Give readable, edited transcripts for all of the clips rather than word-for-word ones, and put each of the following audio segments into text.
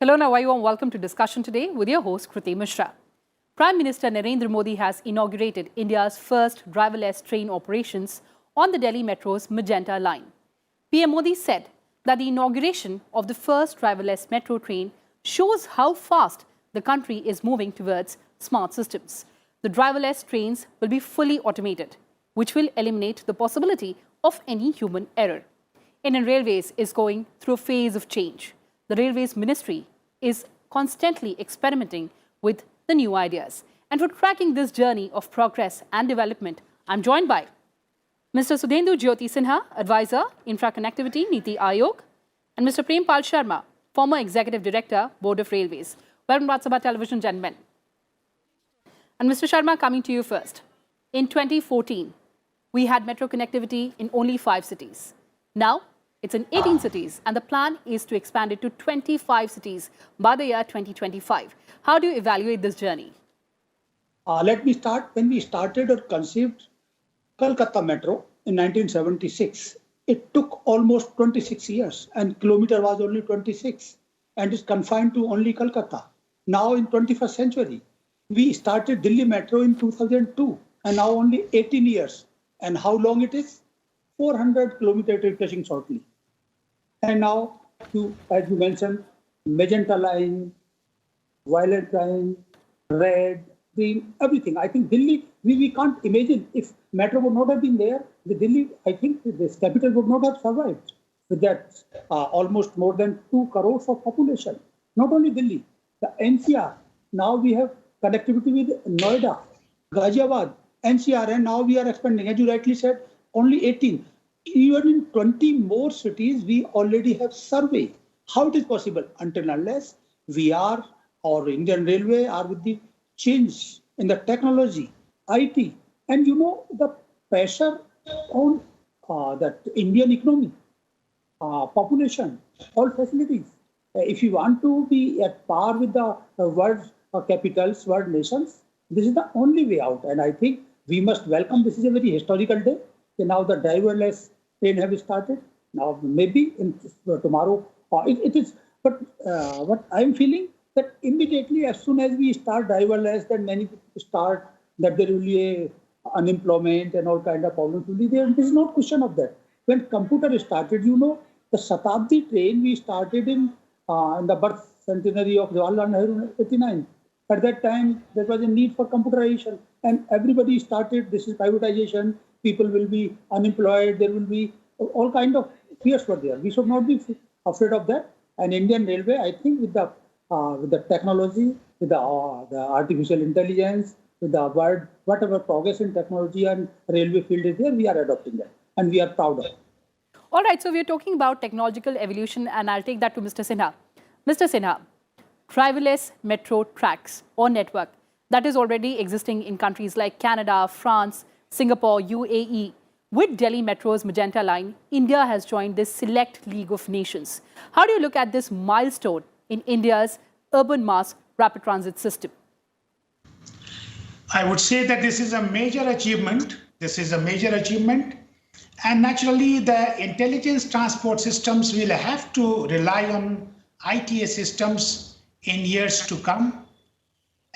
Hello and a very warm welcome to discussion today with your host Kriti Mishra. Prime Minister Narendra Modi has inaugurated India's first driverless train operations on the Delhi Metro's Magenta line. PM Modi said that the inauguration of the first driverless metro train shows how fast the country is moving towards smart systems. The driverless trains will be fully automated, which will eliminate the possibility of any human error. Indian Railways is going through a phase of change. The Railways Ministry is constantly experimenting with the new ideas. And for tracking this journey of progress and development, I'm joined by Mr. Sudhendu Jyoti Sinha, Advisor, Infra Connectivity, Niti Aayog, and Mr. Prempal Sharma, former Executive Director, Board of Railways. Welcome to Rajya Sabha Television, gentlemen. And Mr. Sharma, coming to you first. In 2014, we had metro connectivity in only 5 cities. Now, it's in 18 cities, and the plan is to expand it to 25 cities by the year 2025. How do you evaluate this journey? Let me start. When we started or conceived Kolkata Metro in 1976, it took almost 26 years, and kilometer was only 26, and it's confined to only Kolkata. Now in 21st century, we started Delhi Metro in 2002, and now only 18 years. And how long it is? 400 kilometers touching shortly. And now, as you mentioned, Magenta line, violet line, red, green, everything. I think Delhi, we can't imagine if metro would not have been there, the Delhi, I think this capital would not have survived with that almost more than 2 crores of population. Not only Delhi, the NCR, now we have connectivity with Noida, Ghaziabad, NCR, and now we are expanding. As you rightly said, only 18. Even in 20 more cities, we already have survey. How it is possible? Until unless we are, or Indian Railway are with the change in the technology, IT, and the pressure on that Indian economy, population, all facilities. If you want to be at par with the world capitals, world nations, this is the only way out. And I think we must welcome. This is a very historical day. Now the driverless train have started. Now maybe tomorrow it is. But what I'm feeling that immediately as soon as we start driverless, then many people start that there will be a unemployment and all kind of problems will be there. There is no question of that. When computer started, the Shatabdi train we started in the birth centenary of Jawaharlal Nehru 89. At that time, there was a need for computerization, and everybody started. This is privatization. People will be unemployed. There will be all kind of fears were there. We should not be afraid of that. And Indian Railway, I think, with the technology, with the artificial intelligence, with the whatever progress in technology and railway field is there, we are adopting that, and we are proud of it. All right. So we are talking about technological evolution, and I'll take that to Mr. Sinha. Mr. Sinha, driverless metro tracks or network that is already existing in countries like Canada, France, Singapore, UAE. With Delhi Metro's Magenta line, India has joined this select league of nations. How do you look at this milestone in India's urban mass rapid transit system? I would say that this is a major achievement. And naturally, the intelligence transport systems will have to rely on ITS systems in years to come.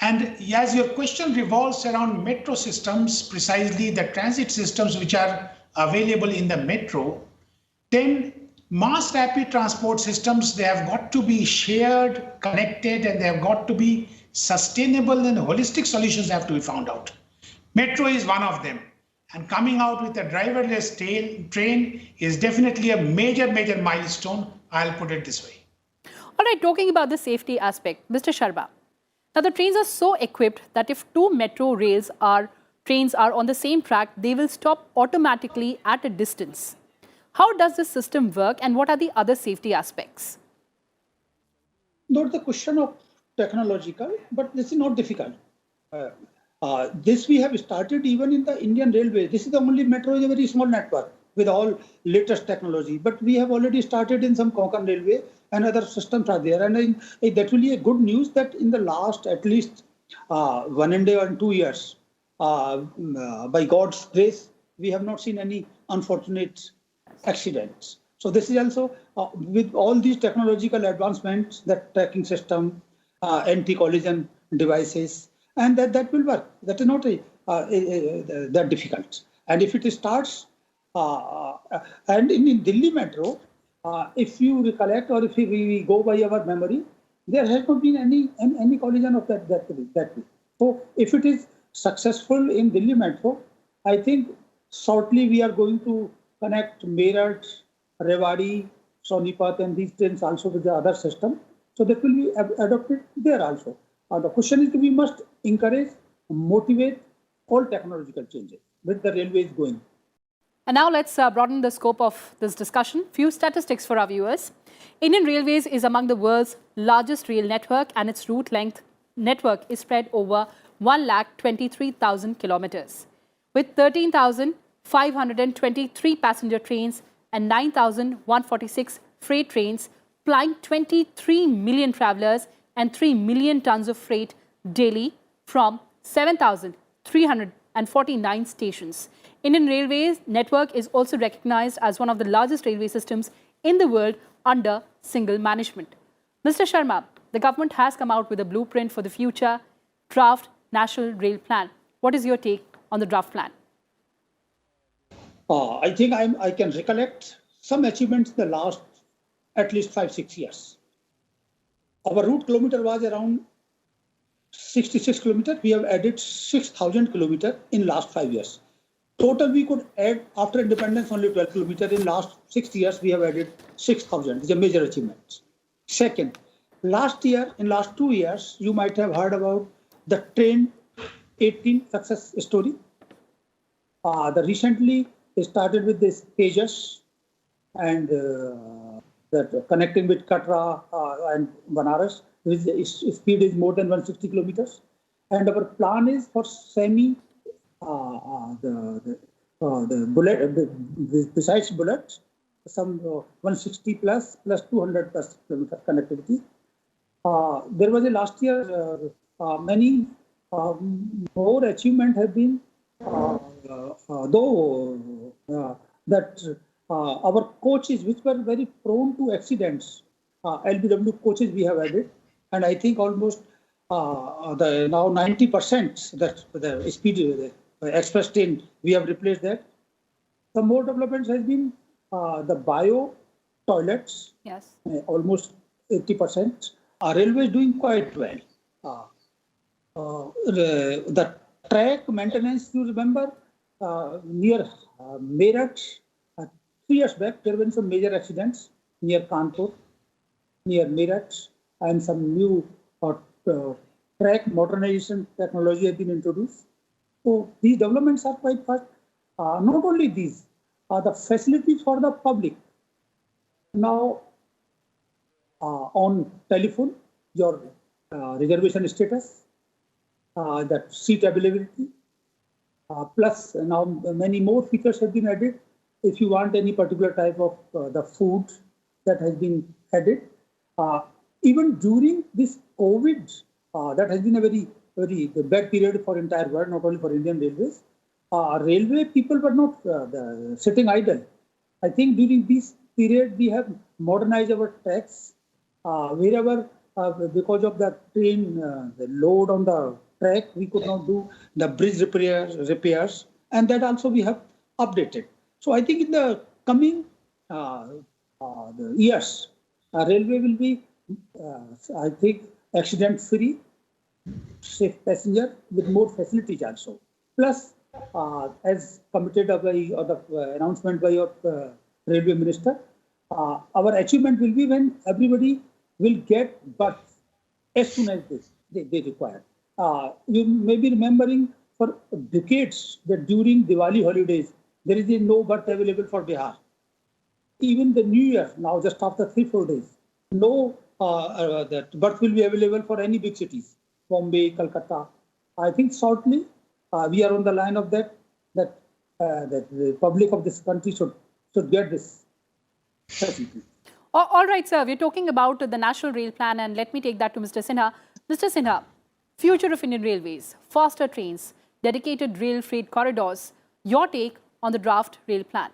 And as your question revolves around metro systems, precisely the transit systems which are available in the metro, then mass rapid transport systems, they have got to be shared, connected, and they have got to be sustainable, and holistic solutions have to be found out. Metro is one of them. And coming out with a driverless train is definitely a major milestone. I'll put it this way. All right, talking about the safety aspect, Mr. Sharma. Now, the trains are so equipped that if 2 metro trains are on the same track, they will stop automatically at a distance. How does this system work, and what are the other safety aspects? Not the question of technological, but this is not difficult. This we have started even in the Indian Railway. This is the only metro is a very small network with all latest technology. But we have already started in some Konkan Railway, and other systems are there. And that will be a good news that in the last at least 1.5 years, by God's grace, we have not seen any unfortunate accidents. So this is also with all these technological advancements, that tracking system, anti-collision devices, and that will work. That is not that difficult. And if it starts, and in Delhi Metro, if you recollect or if we go by our memory, there has not been any collision of that way. So if it is successful in Delhi Metro, I think shortly we are going to connect Meerut, Rewari, Sonipat, and these trains also with the other system. So that will be adopted there also. The question is, we must encourage, motivate all technological changes with the railways going. And now let's broaden the scope of this discussion. Few statistics for our viewers. Indian Railways is among the world's largest rail network, and its route length network is spread over 1,23,000 kilometers. With 13,523 passenger trains and 9,146 freight trains plying 23 million travelers and 3 million tons of freight daily from 7,349 stations. Indian Railways network is also recognized as one of the largest railway systems in the world under single management. Mr. Sharma, the government has come out with a blueprint for the future draft National Rail Plan. What is your take on the draft plan? I think I can recollect some achievements in the last at least 5-6 years. Our route kilometer was around 66 kilometers. We have added 6,000 kilometers in last 5 years. Total we could add after independence only 12 kilometers. In last 6 years we have added 6,000. It's a major achievement. Second, last year, in last 2 years, you might have heard about the Train 18 success story. The recently started with this Tejas and that connecting with Katra and Banaras, which speed is more than 160 kilometers. And our plan is for the bullet, besides bullets, some 160 plus 200 plus kilometer connectivity. There was a last year many more achievement have been our coaches, which were very prone to accidents, LBW coaches we have added, and I think almost now 90% that the speed express train we have replaced that. Some more developments has been the bio toilets. Yes. Almost 80%. Our railway is doing quite well. The track maintenance, you remember, near Meerut, 3 years back, there were some major accidents near Kanpur, near Meerut, and some new track modernization technology has been introduced. So these developments are quite fast. Not only these, the facilities for the public. Now, on telephone, your reservation status, that seat availability, plus now many more features have been added. If you want any particular type of the food that has been added, even during this COVID, that has been a very bad period for entire world, not only for Indian Railways. Railway people were not sitting idle. I think during this period we have modernized our tracks wherever because of the train the load on the track we could not do the bridge repairs, and that also we have updated. So I think in the coming the years, railway will be I think accident free, safe passenger with more facilities also. Plus, as committed by the announcement by your railway minister, our achievement will be when everybody will get berths as soon as they require. You may be remembering for decades that during Diwali holidays, there is no berth available for Bihar. Even the New Year, now just after 3-4 days, no that berth will be available for any big cities, Bombay, Calcutta. I think shortly we are on the line of that the public of this country should get this facility. All right, sir. We're talking about the National Rail Plan, and let me take that to Mr. Sinha. Mr. Sinha, future of Indian Railways, faster trains, dedicated rail freight corridors. Your take on the draft rail plan?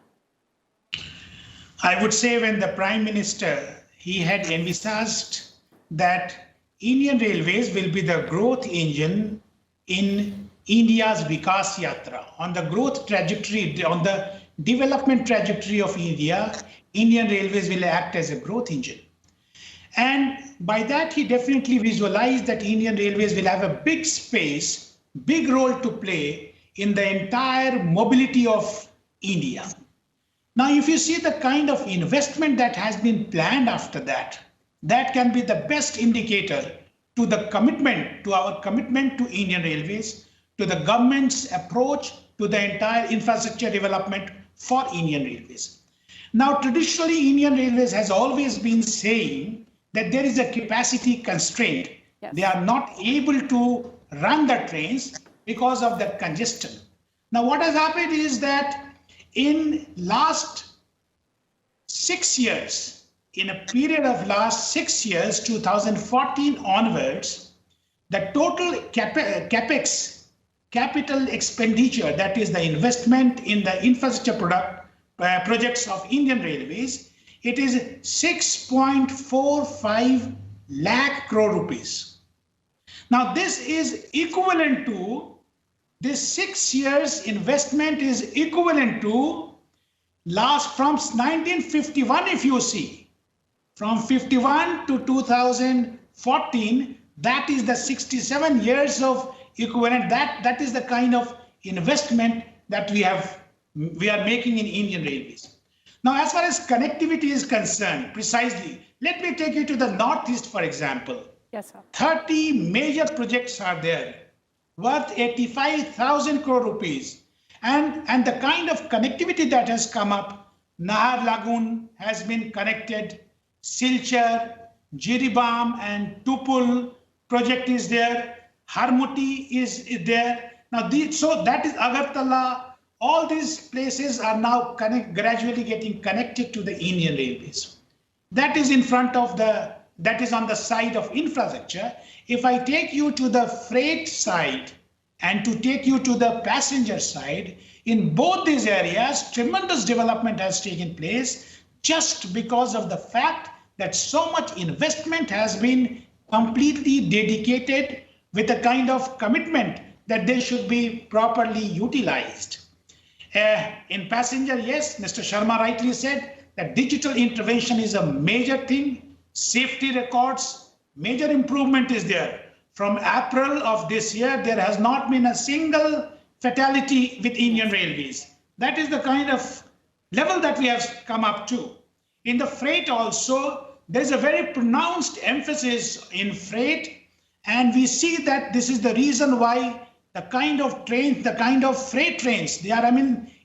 I would say when the Prime Minister, he had envisaged that Indian Railways will be the growth engine in India's Vikas Yatra, on the growth trajectory, on the development trajectory of India, Indian Railways will act as a growth engine. And by that, he definitely visualized that Indian Railways will have a big space, big role to play in the entire mobility of India. Now, if you see the kind of investment that has been planned after that, that can be the best indicator to the commitment, to our commitment to Indian Railways, to the government's approach to the entire infrastructure development for Indian Railways. Now, traditionally, Indian Railways has always been saying that there is a capacity constraint. Yes. They are not able to run the trains because of the congestion. Now, what has happened is that in last 6 years, in a period of last 6 years, 2014 onwards, the total capex, capital expenditure, that is the investment in the infrastructure projects of Indian Railways, it is 6.45 lakh crore rupees. Now, this is equivalent to, this 6 years investment is equivalent to last from 1951, if you see, from 51 to 2014, that is the 67 years of equivalent. That is the kind of investment that we are making in Indian Railways. Now, as far as connectivity is concerned, precisely, let me take you to the Northeast, for example. Yes, sir. 30 major projects are there, worth 85,000 crore rupees. And the kind of connectivity that has come up, Nahar Lagoon has been connected, Silchar, Jiribam and Tupul project is there, Harmuti is there. Now, so that is Agartala. All these places are now gradually getting connected to the Indian Railways. That is in front of that is on the side of infrastructure. If I take you to the freight side and to take you to the passenger side, in both these areas, tremendous development has taken place just because of the fact that so much investment has been completely dedicated with a kind of commitment that they should be properly utilized. In passenger, yes, Mr. Sharma rightly said that digital intervention is a major thing. Safety records, major improvement is there. From April of this year, there has not been a single fatality with Indian Railways. That is the kind of level that we have come up to. In the freight also, there's a very pronounced emphasis in freight, and we see that this is the reason why the kind of trains, the kind of freight trains, they are,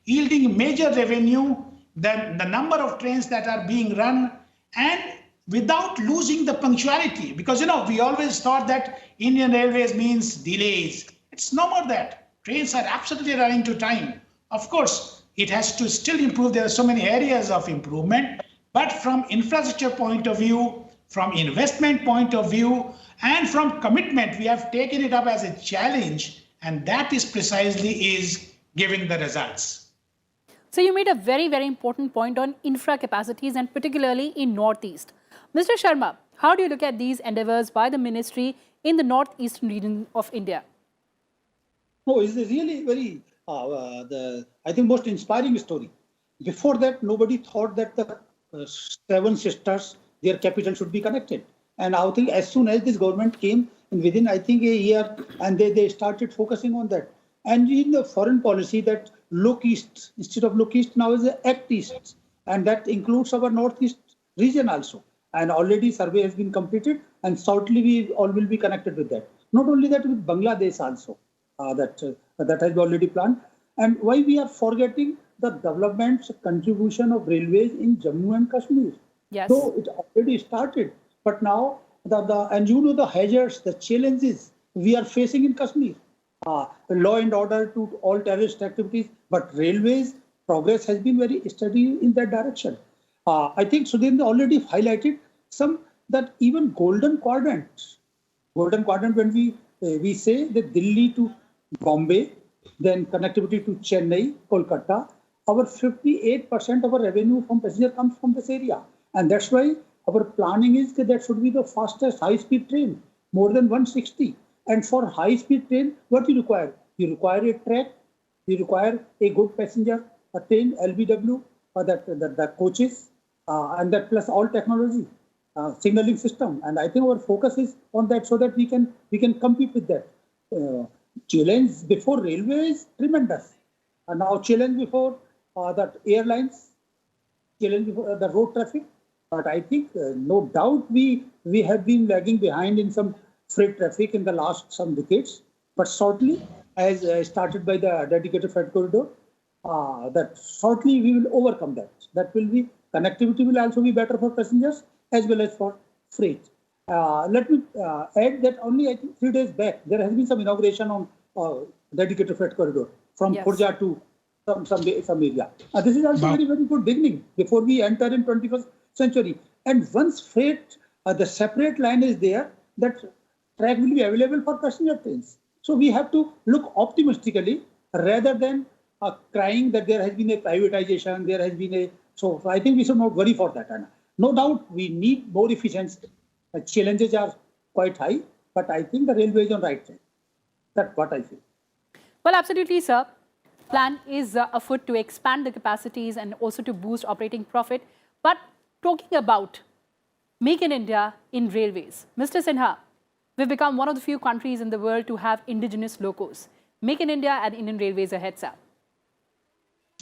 yielding major revenue, the number of trains that are being run, and without losing the punctuality. Because, we always thought that Indian Railways means delays. It's no more that. Trains are absolutely running to time. Of course, it has to still improve. There are so many areas of improvement. But from infrastructure point of view, from investment point of view, and from commitment, we have taken it up as a challenge. And that is precisely giving the results. So you made a very, very important point on infra capacities and particularly in Northeast. Mr. Sharma, how do you look at these endeavors by the ministry in the northeastern region of India? No, it's a really very, I think, most inspiring story. Before that, nobody thought that the seven sisters, their capital should be connected. And I think as soon as this government came, within, I think, a year, and they started focusing on that. And in the foreign policy, that look east, instead of look east, now is act east. And that includes our northeast region also. And already survey has been completed, and shortly we all will be connected with that. Not only that, with Bangladesh also, that has already planned. And why we are forgetting the development contribution of railways in Jammu and Kashmir. Yes. So it already started, but now the hazards, the challenges we are facing in Kashmir, law and order to all terrorist activities, but railways progress has been very steady in that direction. I think Sudhir already highlighted some that even golden quadrant when we say that Delhi to Bombay, then connectivity to Chennai, Kolkata, our 58% of our revenue from passenger comes from this area. And that's why our planning is that should be the fastest high-speed train, more than 160. And for high-speed train, what you require? You require a track, you require a good passenger, a train, LBW, the coaches, and that plus all technology, signaling system. And I think our focus is on that so that we can compete with that. Challenge before railway is tremendous. And now challenge before that airlines, challenge before the road traffic. But I think no doubt we have been lagging behind in some freight traffic in the last some decades. But shortly, as started by the dedicated freight corridor, that shortly we will overcome that. That will be connectivity will also be better for passengers as well as for freight. Let me add that only I think 3 days back there has been some inauguration on dedicated freight corridor from Khurja to some area. This is also very good beginning before we enter in 21st century. And once freight, the separate line is there, that track will be available for passenger trains. So we have to look optimistically rather than crying that there has been a privatization, there has been a... So I think we should not worry for that. And no doubt we need more efficiency. The challenges are quite high, but I think the railway is on right track. That's what I feel. Well, absolutely, sir. Plan is afoot to expand the capacities and also to boost operating profit. But talking about Make in India in railways, Mr. Sinha, we've become one of the few countries in the world to have indigenous locos. Make in India and Indian Railways are heads up.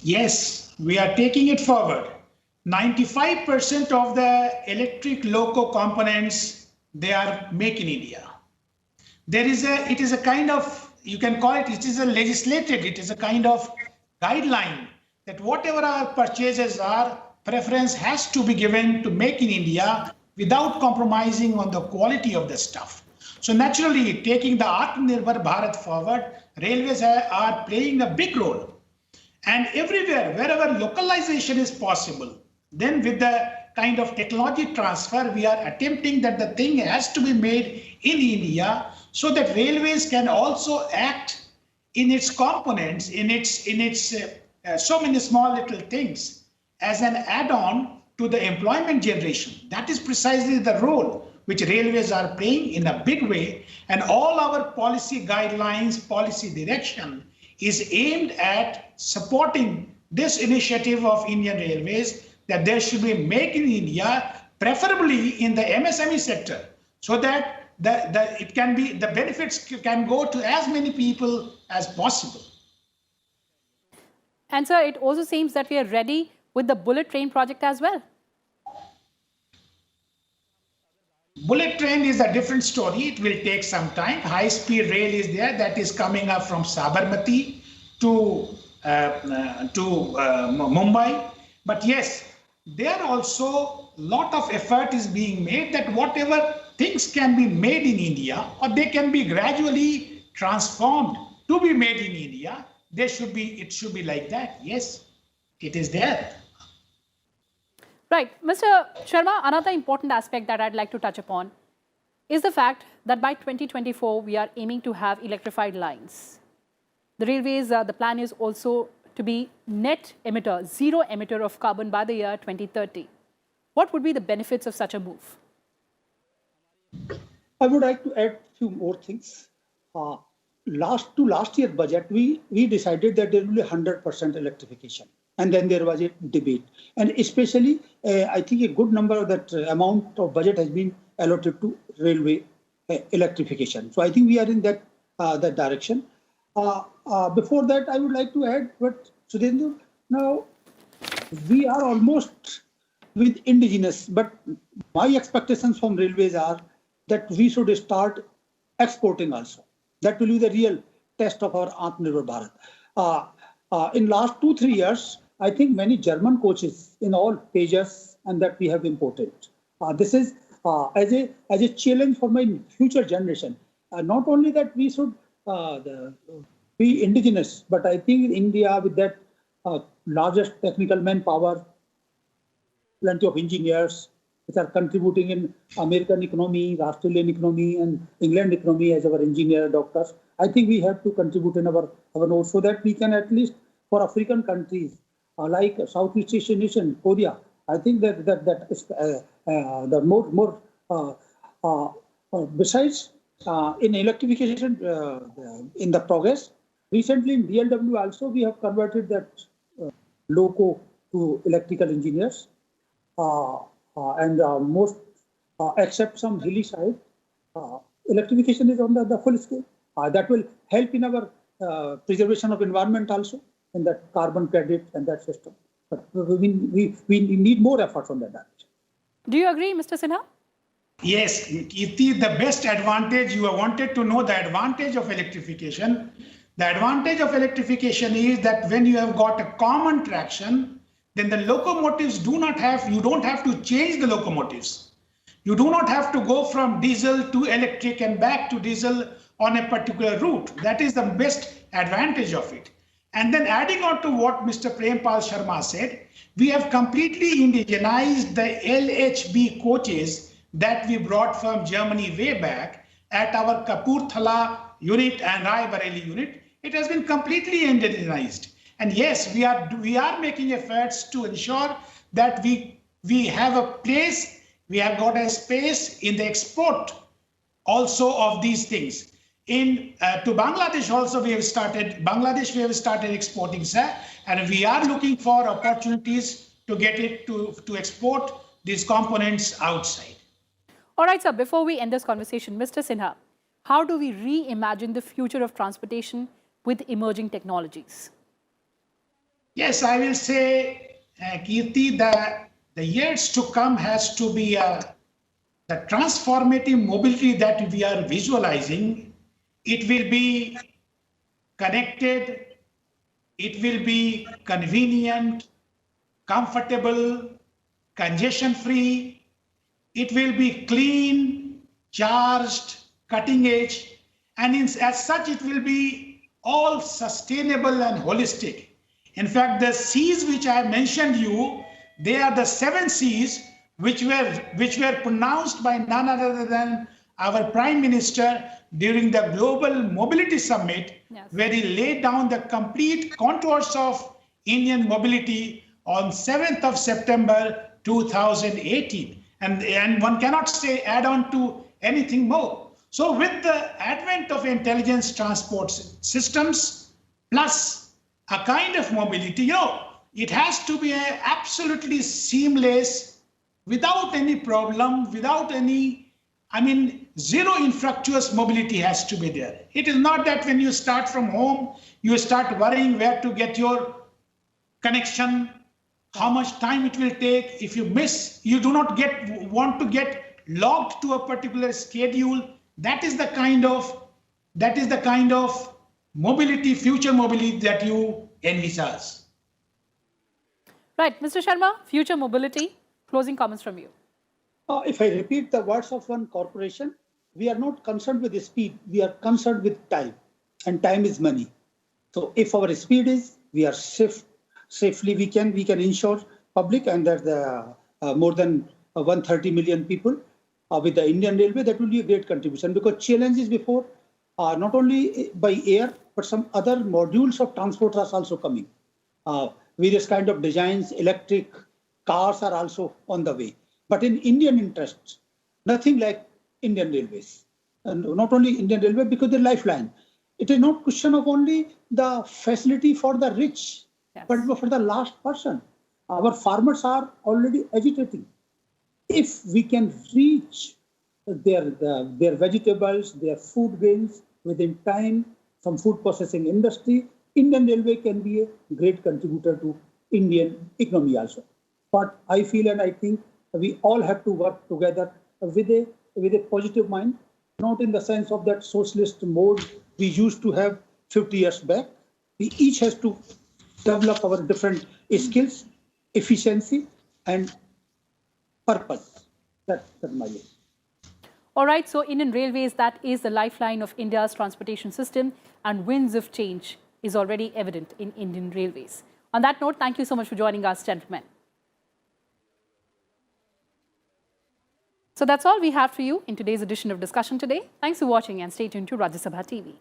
Yes, we are taking it forward. 95% of the electric loco components, they are made in India. It is a kind of, you can call it is a legislated, it is a kind of guideline that whatever our purchases are, preference has to be given to make in India without compromising on the quality of the stuff. So naturally, taking the Atmanirbhar Bharat forward, railways are playing a big role. And everywhere, wherever localization is possible, then with the kind of technology transfer, we are attempting that the thing has to be made in India so that railways can also act in its components, in its so many small little things as an add-on to the employment generation. That is precisely the role which railways are playing in a big way. And all our policy guidelines, policy direction is aimed at supporting this initiative of Indian Railways that there should be Make in India, preferably in the MSME sector, so that the benefits can go to as many people as possible. And sir, it also seems that we are ready with the bullet train project as well. Bullet train is a different story. It will take some time. High-speed rail is there that is coming up from Sabarmati to Mumbai. But yes, there also lot of effort is being made that whatever things can be made in India or they can be gradually transformed to be made in India, it should be like that. Yes, it is there. Right. Mr. Sharma, another important aspect that I'd like to touch upon is the fact that by 2024, we are aiming to have electrified lines. The railways, the plan is also to be net emitter, zero emitter of carbon by the year 2030. What would be the benefits of such a move? I would like to add a few more things. Last year budget, we decided that there will be 100% electrification. And then there was a debate. And especially, I think a good number of that amount of budget has been allotted to railway electrification. So I think we are in that direction. Before that, I would like to add what Sudhendu, now we are almost with indigenous, but my expectations from railways are that we should start exporting also. That will be the real test of our Atmanirbhar Bharat. In last 2-3 years, I think many German coaches in all pages and that we have imported. This is as a challenge for my future generation. Not only that we should be indigenous, but I think in India with that largest technical manpower, plenty of engineers which are contributing in American economy, Australian economy and England economy as our engineer doctors. I think we have to contribute in our notes so that we can at least for African countries like Southeast Asian nation, Korea. I think that is the more besides in electrification in the progress. Recently in DLW also we have converted that loco to electrical engineers, and most except some hilly side, electrification is on the full scale. That will help in our preservation of environment also in that carbon credit and that system. But we need more efforts on that direction. Do you agree, Mr. Sinha? Yes, Kirti, the best advantage, you wanted to know the advantage of electrification. The advantage of electrification is that when you have got a common traction, then the locomotives you don't have to change the locomotives. You do not have to go from diesel to electric and back to diesel on a particular route. That is the best advantage of it. And then adding on to what Mr. Prempal Sharma said, we have completely indigenized the LHB coaches that we brought from Germany way back at our Kapurthala unit and Rai Bareli unit. It has been completely indigenized. And yes, we are making efforts to ensure that we have a place, we have got a space in the export also of these things. To Bangladesh also we have started exporting, sir, and we are looking for opportunities to get it to export these components outside. All right, sir, before we end this conversation, Mr. Sinha, how do we reimagine the future of transportation with emerging technologies? Yes, I will say, Kirti, the years to come has to be the transformative mobility that we are visualizing. It will be connected, it will be convenient, comfortable, congestion-free, it will be clean, charged, cutting edge, and as such it will be all sustainable and holistic. In fact, the C's which I mentioned you, they are the 7 C's which were pronounced by none other than our Prime Minister during the Global Mobility Summit, yes, where he laid down the complete contours of Indian mobility on 7th of September 2018. And one cannot add on to anything more. So with the advent of intelligence transport systems plus a kind of mobility, it has to be absolutely seamless, without any problem, without any, zero infructuous mobility has to be there. It is not that when you start from home, you start worrying where to get your connection, how much time it will take. If you miss, you do not want to get logged to a particular schedule. That is the kind of mobility, future mobility that you envisage. Right, Mr. Sharma, future mobility, closing comments from you. If I repeat the words of one corporation, we are not concerned with the speed, we are concerned with time, and time is money. So if our speed is, we are safely, we can ensure public and that the more than 130 million people with the Indian Railway, that will be a great contribution, because challenges before not only by air, but some other modules of transport are also coming. Various kind of designs, electric cars are also on the way. But in Indian interests, nothing like Indian Railways. And not only Indian Railway, because the lifeline. It is not question of only the facility for the rich, yes, but for the last person. Our farmers are already agitating. If we can reach their vegetables, their food grains within time from food processing industry, Indian Railway can be a great contributor to Indian economy also. But I feel and I think we all have to work together with a positive mind, not in the sense of that socialist mode we used to have 50 years back. We each has to develop our different skills, efficiency, and purpose. That's my view. All right, so Indian Railways, that is the lifeline of India's transportation system, and winds of change is already evident in Indian Railways. On that note, thank you so much for joining us, gentlemen. So that's all we have for you in today's edition of Discussion Today. Thanks for watching and stay tuned to Rajya Sabha TV.